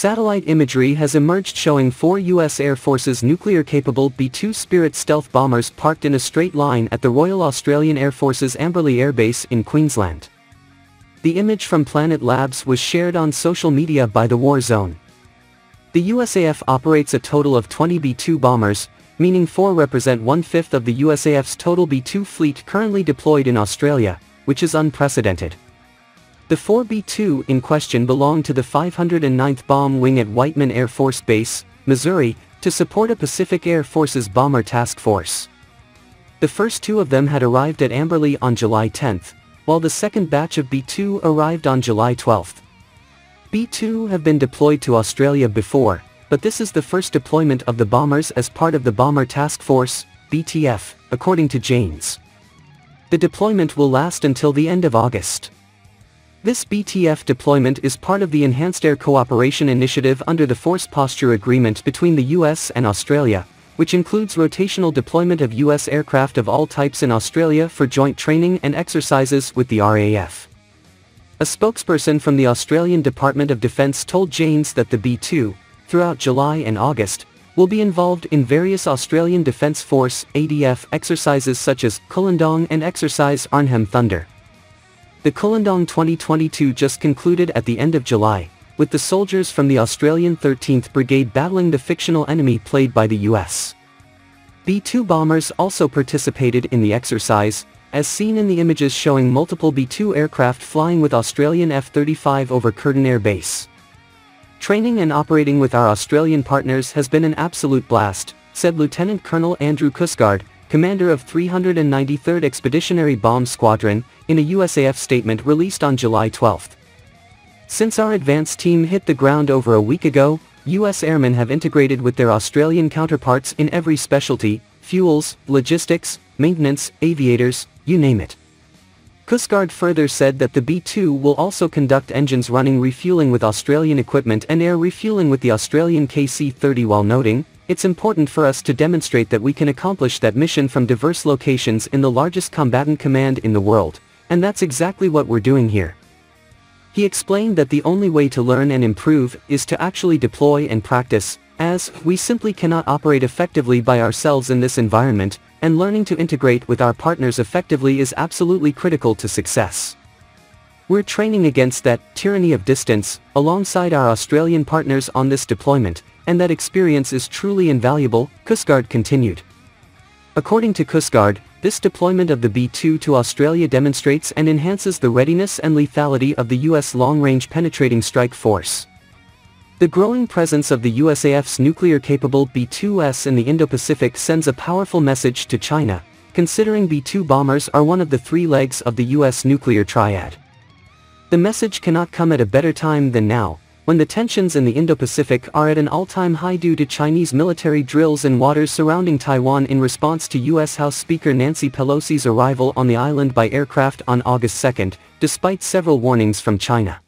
Satellite imagery has emerged showing 4 U.S. Air Force's nuclear-capable B-2 Spirit stealth bombers parked in a straight line at the Royal Australian Air Force's Amberley Air Base in Queensland. The image from Planet Labs was shared on social media by the War Zone. The USAF operates a total of 20 B-2 bombers, meaning 4 represent 1/5 of the USAF's total B-2 fleet currently deployed in Australia, which is unprecedented. The 4 B-2 in question belong to the 509th Bomb Wing at Whiteman Air Force Base, Missouri, to support a Pacific Air Force's Bomber Task Force. The first 2 of them had arrived at Amberley on July 10, while the second batch of B-2 arrived on July 12. B-2 have been deployed to Australia before, but this is the first deployment of the bombers as part of the Bomber Task Force, BTF, according to Janes. The deployment will last until the end of August. This BTF deployment is part of the Enhanced Air Cooperation Initiative under the Force Posture Agreement between the US and Australia, which includes rotational deployment of US aircraft of all types in Australia for joint training and exercises with the RAAF. A spokesperson from the Australian Department of Defence told Janes that the B-2, throughout July and August, will be involved in various Australian Defence Force (ADF) exercises such as Kulindong and Exercise Arnhem Thunder. The Kulindong 2022 just concluded at the end of July, with the soldiers from the Australian 13th Brigade battling the fictional enemy played by the US. B-2 bombers also participated in the exercise, as seen in the images showing multiple B-2 aircraft flying with Australian F-35 over Curtin Air Base. Training and operating with our Australian partners has been an absolute blast, said Lieutenant Colonel Andrew Cusgard, commander of 393rd Expeditionary Bomb Squadron, in a USAF statement released on July 12. Since our advance team hit the ground over a week ago, US airmen have integrated with their Australian counterparts in every specialty: fuels, logistics, maintenance, aviators, you name it. Cusgard further said that the B-2 will also conduct engines running refueling with Australian equipment and air refueling with the Australian KC-30, while noting, "It's important for us to demonstrate that we can accomplish that mission from diverse locations in the largest combatant command in the world, and that's exactly what we're doing here." He explained that the only way to learn and improve is to actually deploy and practice, as we simply cannot operate effectively by ourselves in this environment, and learning to integrate with our partners effectively is absolutely critical to success. We're training against that tyranny of distance, alongside our Australian partners on this deployment, and that experience is truly invaluable, Cusgard continued. According to Cusgard, this deployment of the B-2 to Australia demonstrates and enhances the readiness and lethality of the US Long-Range Penetrating Strike Force. The growing presence of the USAF's nuclear-capable B-2s in the Indo-Pacific sends a powerful message to China, considering B-2 bombers are one of the 3 legs of the US nuclear triad. The message cannot come at a better time than now, when the tensions in the Indo-Pacific are at an all-time high due to Chinese military drills in waters surrounding Taiwan in response to U.S. House Speaker Nancy Pelosi's arrival on the island by aircraft on August 2, despite several warnings from China.